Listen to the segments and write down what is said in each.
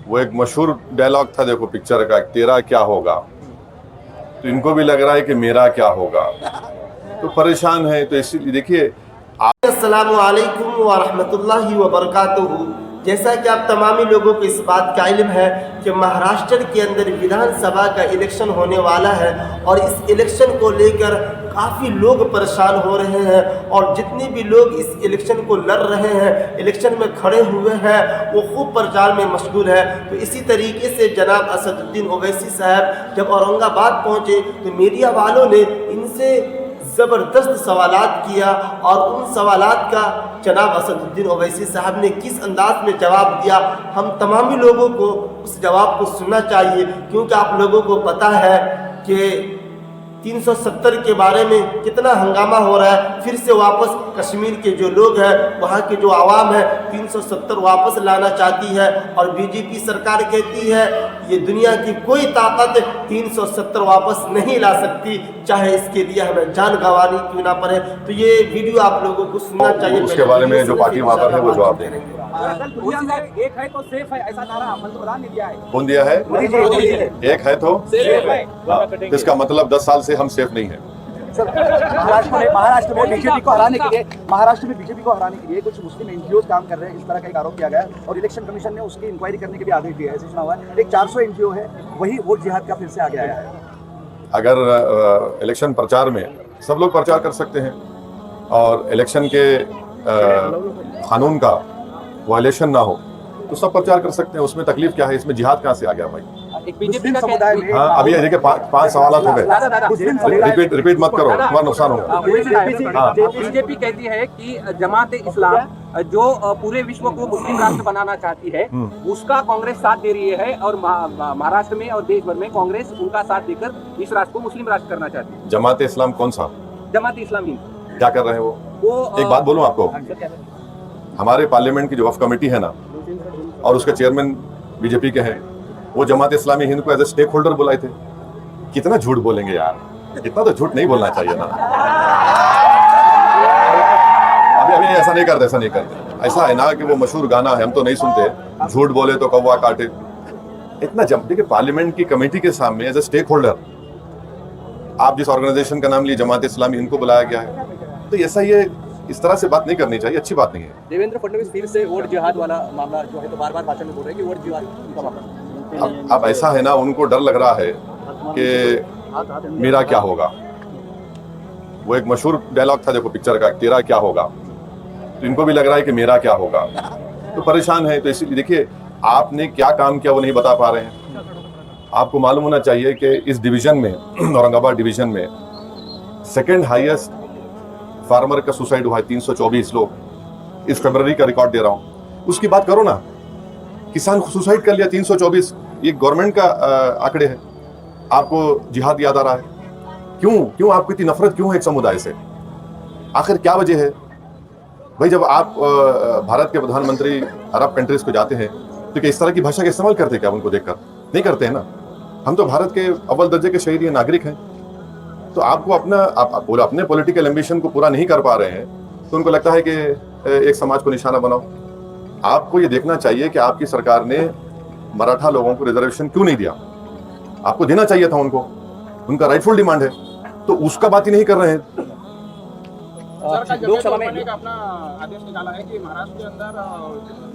वो एक मशहूर डायलॉग था, देखो पिक्चर का, तेरा क्या होगा। तो इनको भी लग रहा है कि मेरा क्या होगा, तो परेशान है। तो इसीलिए देखिए, अस्सलामु अलैकुम व रहमतुल्लाहि व बरकातुहू। जैसा कि आप तमामी लोगों को इस बात का इल्म है कि महाराष्ट्र के अंदर विधानसभा का इलेक्शन होने वाला है और इस इलेक्शन को लेकर काफ़ी लोग परेशान हो रहे हैं और जितने भी लोग इस इलेक्शन को लड़ रहे हैं, इलेक्शन में खड़े हुए हैं, वो खूब प्रचार में मशगूल है। तो इसी तरीके से जनाब असदुद्दीन ओवैसी साहब जब औरंगाबाद पहुँचे तो मीडिया वालों ने इनसे ज़बरदस्त सवालात किया और उन सवालात का जनाब असदुद्दीन ओवैसी साहब ने किस अंदाज में जवाब दिया, हम तमामी लोगों को उस जवाब को सुनना चाहिए। क्योंकि आप लोगों को पता है कि 370 के बारे में कितना हंगामा हो रहा है। फिर से वापस कश्मीर के जो लोग हैं, वहाँ के जो आवाम है, 370 वापस लाना चाहती है और बीजेपी सरकार कहती है ये दुनिया की कोई ताकत 370 वापस नहीं ला सकती, चाहे इसके लिए हमें जान गंवानी क्यों ना पड़े। तो ये वीडियो आप लोगों को सुनना चाहिए। उसके बारे में जो पार्टी वहां पर है वो जवाब देंगे। एक है तो सेफ है, ऐसा नारा पंतप्रधान ने दिया है। कौन दिया है? एक है तो सेफ है। हाँ, इसका मतलब 10 साल से हम सेफ नहीं है। सर, महाराष्ट्र में बीजेपी को हराने के लिए कुछ मुस्लिम एनजीओ काम कर रहे हैं, इस तरह का एक आरोप किया गया है और इलेक्शन कमीशन ने उसकी इंक्वायरी करने के भी आदेश दिया है। ऐसे सुना हुआ है एक 400 एनजीओ है, वही वोट जिहाद का फिर से आगे आया है। अगर इलेक्शन प्रचार में सब लोग प्रचार कर सकते हैं और इलेक्शन के कानून का वायलेशन ना हो तो सब प्रचार कर सकते हैं, उसमें तकलीफ क्या है? इसमें जिहाद कहाँ से आ गया भाई? एक बीजेपी मुस्लिम का समुदाय में हाँ, अभी देखिए 5 सवाल हो गए। रिपीट मत करो, तुम्हारा नुकसान होगा। बीजेपी कहती है कि जमात इस्लाम जो पूरे विश्व को मुस्लिम राष्ट्र बनाना चाहती है, उसका कांग्रेस साथ दे रही है और महाराष्ट्र में और देश भर में कांग्रेस उनका साथ देकर इस राष्ट्र को मुस्लिम राष्ट्र करना चाहती है। जमात इस्लाम कौन सा? जमात इस्लामी क्या कर रहे हैं वो? एक बात बोलूं आपको, हमारे पार्लियामेंट की जो वक्फ कमेटी है ना, और उसके चेयरमैन बीजेपी के हैं, वो जमात इस्लामी हिंद को एज ए स्टेक होल्डर बुलाए थे। कितना झूठ बोलेंगे यार, इतना तो झूठ नहीं बोलना चाहिए ना। अभी ऐसा नहीं करते। ऐसा है ना कि वो मशहूर गाना है, हम तो नहीं सुनते, झूठ बोले तो कौवा काटे। इतना देखिए, पार्लियामेंट की कमेटी के सामने एज ए स्टेक होल्डर आप जिस ऑर्गेनाइजेशन का नाम लिए जमात इस्लामी, इनको बुलाया गया है, तो ऐसा ये इस तरह से बात नहीं करनी चाहिए, अच्छी बात नहीं है। देवेंद्र फडणवीस फिर से वोट जिहाद वाला मामला जो है तो बार-बार भाषण में बोल रहे हैं कि वोट जिहाद उनका मामला। अब ऐसा है ना, उनको डर लग रहा है कि मेरा क्या होगा। वो एक मशहूर डायलॉग था, देखो पिक्चर का, तेरा क्या होगा। तो इनको भी लग रहा है कि मेरा क्या होगा, तो परेशान है। तो इसीलिए देखिए, आपने क्या काम किया वो नहीं बता पा रहे हैं। आपको मालूम होना चाहिए कि इस डिवीजन में, औरंगाबाद डिवीजन में सेकंड हाईएस्ट फार्मर का सुसाइड हुआ है, 324 लोग। इस फरवरी का रिकॉर्ड दे रहा हूं, उसकी बात करो ना। किसान सुसाइड कर लिया 324, ये गवर्नमेंट का आंकड़े हैं। आपको जिहाद याद आ रहा है? क्यों आपको इतनी नफरत क्यों है एक समुदाय से? आखिर क्या वजह है भाई? जब आप भारत के प्रधानमंत्री अरब कंट्रीज को जाते हैं तो क्या इस तरह की भाषा का इस्तेमाल करते हैं क्या? उनको देखकर नहीं करते हैं ना। हम तो भारत के अव्वल दर्जे के शहरी नागरिक हैं। तो आपको अपने पॉलिटिकल एम्बिशन को पूरा नहीं कर पा रहे हैं तो उनको लगता है कि एक समाज को निशाना बनाओ। आपको ये देखना चाहिए कि आपकी सरकार ने मराठा लोगों को रिजर्वेशन क्यों नहीं दिया। आपको देना चाहिए था उनको, उनका राइटफुल डिमांड है, तो उसका बात ही नहीं कर रहे हैं। लोकसभा में अपना आदेश निकाला है कि महाराष्ट्र के अंदर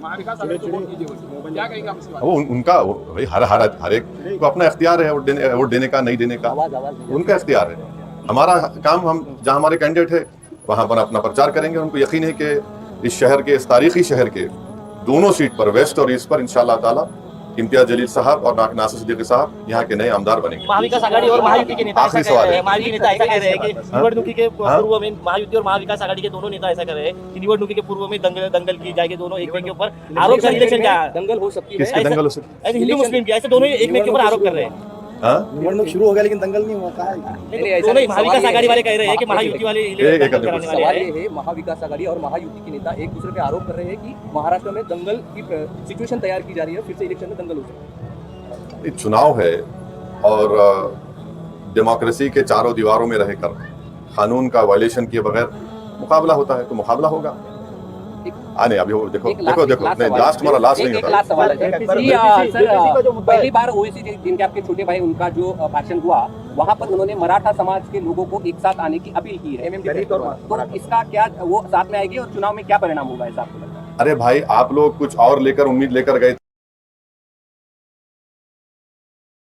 महाविकास आघाड़ी को वोट कीजिए, क्या कहेंगे आप इस बात? वो उनका भाई हर एक को अपना इख्तियार है, वोट देने का, नहीं देने का उनका इख्तियार है। हमारा काम, हम जहाँ हमारे कैंडिडेट है वहाँ पर अपना प्रचार करेंगे। उनको यकीन है कि इस शहर के, इस तारीखी शहर के दोनों सीट पर, वेस्ट और ईस्ट पर, इंशाअल्लाह ताला इम्तियाज जलील साहब और नासिर सिद्दीकी साहब यहाँ के नए आमदार बनेंगे। महाविकास आघाड़ी और महायुति के नेता आखिरी सवाल है। महायुति के नेता ऐसा कह रहे हैं कि निवडणुकी के पूर्व में महायुति और महाविकास आघाड़ी के दोनों नेता ऐसा कर रहे हैं कि निवडणुकी के पूर्व में दंगल की जाएगी। दोनों एक के ऊपर आरोप कर, इलेक्शन का दंगल हो सकती है। किसके दंगल हो सकती है? ऐसे हिंदू मुस्लिम की, ऐसे दोनों एक के ऊपर आरोप कर रहे हैं। निवडणूक शुरू हो गया लेकिन दंगल नहीं हुआ है। दोनों ही महाविकास आघाड़ी वाले कह रहे हैं कि महायुति वाले कराने वाले सवाल हैं। ये है, महाविकास आघाड़ी और महायुति के नेता एक दूसरे पे आरोप कर रहे हैं कि महाराष्ट्र में दंगल की सिचुएशन तैयार की जा रही है, फिर से इलेक्शन में दंगल हो सकता है। चुनाव है और डेमोक्रेसी के चारों दीवारों में रहकर कानून का वायलेशन किए बगैर मुकाबला होता है, तो मुकाबला होगा। नहीं अभी वो देखो एक देखो देखो लास्ट नहीं सवाल लास्ट हमारा लास्ट नहीं एक होता लास्ट सवाल है एक- कि, BBC सर का जो मुद्दा है। पहली बार ओवैसी जिनके आपके छोटे भाई उनका जो भाषण हुआ वहां पर उन्होंने मराठा समाज के लोगों को एक साथ आने की अपील की है दलित और तो इसका क्या वो साथ में आएगी और चुनाव में क्या परिणाम होगा ऐसा आपको लगता है? अरे भाई आप लोग कुछ और लेकर उम्मीद लेकर गए